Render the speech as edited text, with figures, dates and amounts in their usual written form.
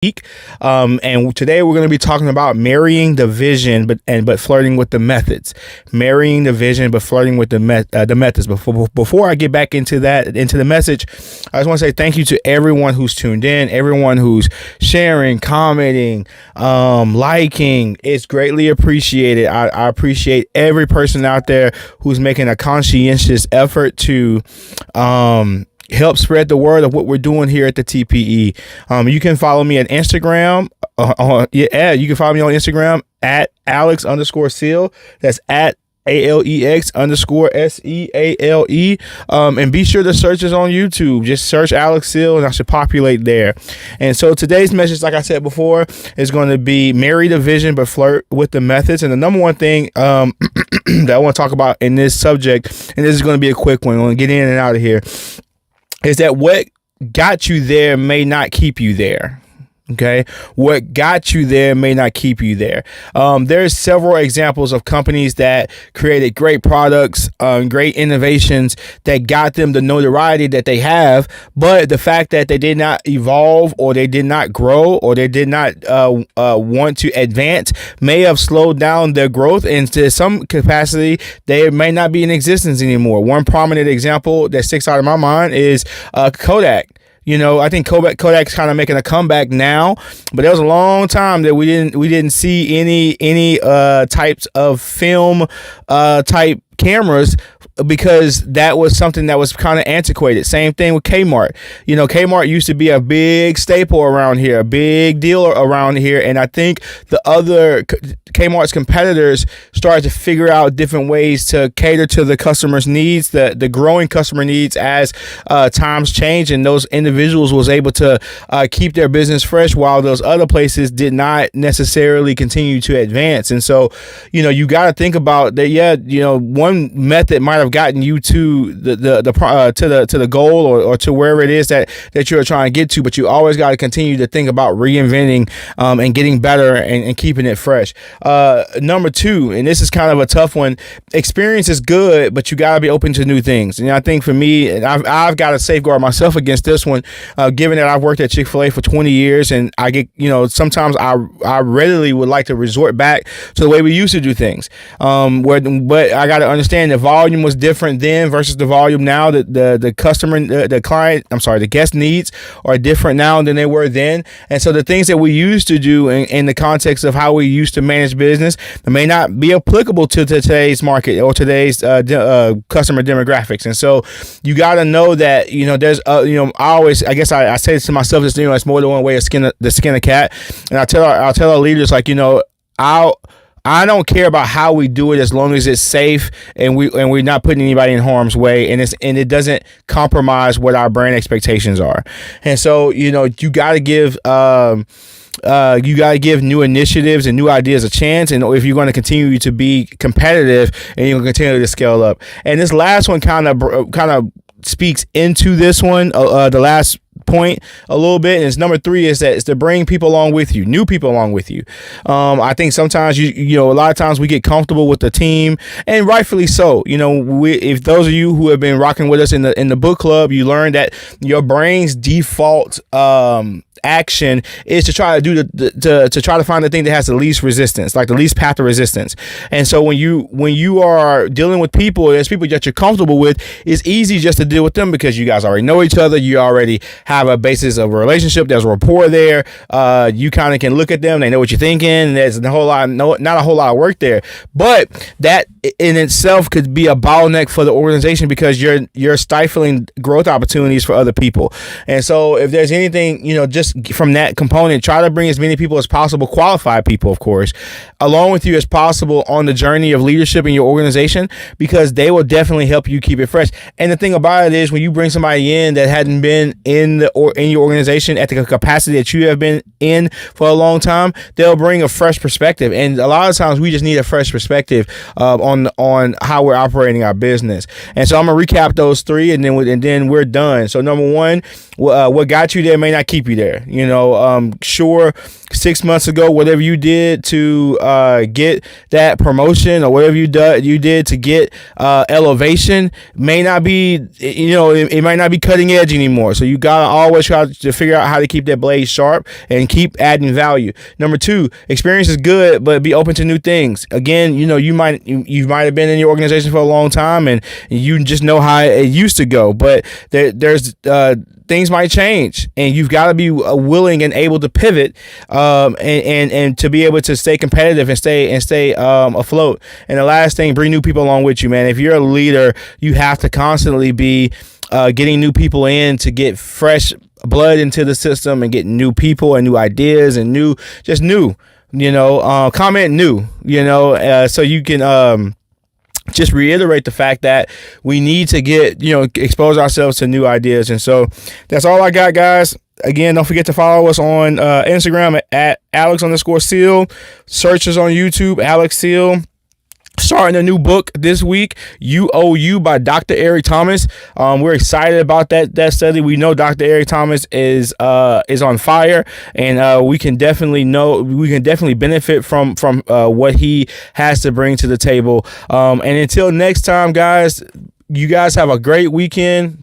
week. And today we're going to be talking about marrying the vision, but flirting with the methods. Marrying the vision, but flirting with the methods. Before I get back into the message, I just want to say thank you to everyone who's tuned in, everyone who's sharing, commenting, liking. It's greatly appreciated. I appreciate every person out there who's making a conscientious effort to help spread the word of what we're doing here at the TPE. You can follow me on Instagram. You can follow me on Instagram at Alex_Seal. That's at ALEX_SEALE. And be sure to search us on YouTube. Just search Alex Seal and I should populate there. And so today's message, like I said before, is going to be marry the vision but flirt with the methods. And the number one thing that I want to talk about in this subject, and this is going to be a quick one, I'm going to get in and out of here, is that what got you there may not keep you there. Okay. What got you there may not keep you there. There's several examples of companies that created great products, great innovations that got them the notoriety that they have. But the fact that they did not evolve, or they did not grow, or they did not want to advance may have slowed down their growth. And to some capacity, they may not be in existence anymore. One prominent example that sticks out of my mind is Kodak. You know, I think Kodak's kind of making a comeback now, but there was a long time that we didn't see any types of film type cameras, because that was something that was kind of antiquated. Same thing with Kmart. You know, Kmart used to be a big staple around here, a big deal around here. And I think the other Kmart's competitors started to figure out different ways to cater to the customer's needs, the growing customer needs as times change, and those individuals was able to keep their business fresh while those other places did not necessarily continue to advance. And so, you know, you got to think about that. Yeah, you know, one method might have gotten you to the goal or to wherever it is that you're trying to get to, but you always got to continue to think about reinventing and getting better and keeping it fresh. Number two, and this is kind of a tough one, experience is good, but you got to be open to new things. And I think for me, and I've got to safeguard myself against this one, given that I've worked at Chick-fil-A for 20 years, and I get, you know, sometimes I readily would like to resort back to the way we used to do things. But I got to understand the volume was different then versus the volume now. The customer, the guest needs are different now than they were then. And so the things that we used to do in the context of how we used to manage business may not be applicable to today's market or today's customer demographics. And so you got to know that, you know, there's I say this to myself, it's, you know, it's more than one way to skin a cat. And I'll tell our leaders, like, you know, I don't care about how we do it as long as it's safe and we're not putting anybody in harm's way, and it doesn't compromise what our brand expectations are. And so, you know, you got to give new initiatives and new ideas a chance, and if you're going to continue to be competitive and you're going to continue to scale up. And this last one kind of speaks into this one, the last point a little bit, and it's number three, is that it's to bring people along with you, new people along with you. I think sometimes you know, a lot of times we get comfortable with the team, and rightfully so. You know, if those of you who have been rocking with us in the book club, you learn that your brain's default action is to try to do to try to find the thing that has the least resistance, like the least path of resistance. And so when you are dealing with people, there's people that you're comfortable with, it's easy just to deal with them because you guys already know each other, you already have a basis of a relationship, there's a rapport there, you kind of can look at them, they know what you're thinking, there's not a whole lot of work there. But that in itself could be a bottleneck for the organization because you're stifling growth opportunities for other people. And so if there's anything, you know, just from that component, try to bring as many people as possible, qualified people, of course, along with you as possible on the journey of leadership in your organization, because they will definitely help you keep it fresh. And the thing about it is, when you bring somebody in that hadn't been in your organization at the capacity that you have been in for a long time, they'll bring a fresh perspective. And a lot of times we just need a fresh perspective on how we're operating our business. And so I'm gonna recap those three, and then we're done. So number one, what got you there may not keep you there. You know, sure, 6 months ago, whatever you did to get that promotion, or whatever you did to get elevation, may not be, you know, it might not be cutting edge anymore. So you got gotta always try to figure out how to keep that blade sharp and keep adding value. Number 2, experience is good, but be open to new things. Again, you might have been in your organization for a long time and you just know how it used to go, but there's things might change, and you've got to be willing and able to pivot, and to be able to stay competitive and stay afloat. And the last thing, bring new people along with you, man. If you're a leader, you have to constantly be getting new people in to get fresh blood into the system and get new people and new ideas and new, comment new, so you can just reiterate the fact that we need to expose ourselves to new ideas. And so that's all I got, guys. Again, don't forget to follow us on Instagram at Alex_Seal. Search us on YouTube, Alex Seal. Starting a new book this week, You by Dr. Eric Thomas. We're excited about that study. We know Dr. Eric Thomas is on fire, and we can definitely benefit from what he has to bring to the table. And until next time, guys, you guys have a great weekend.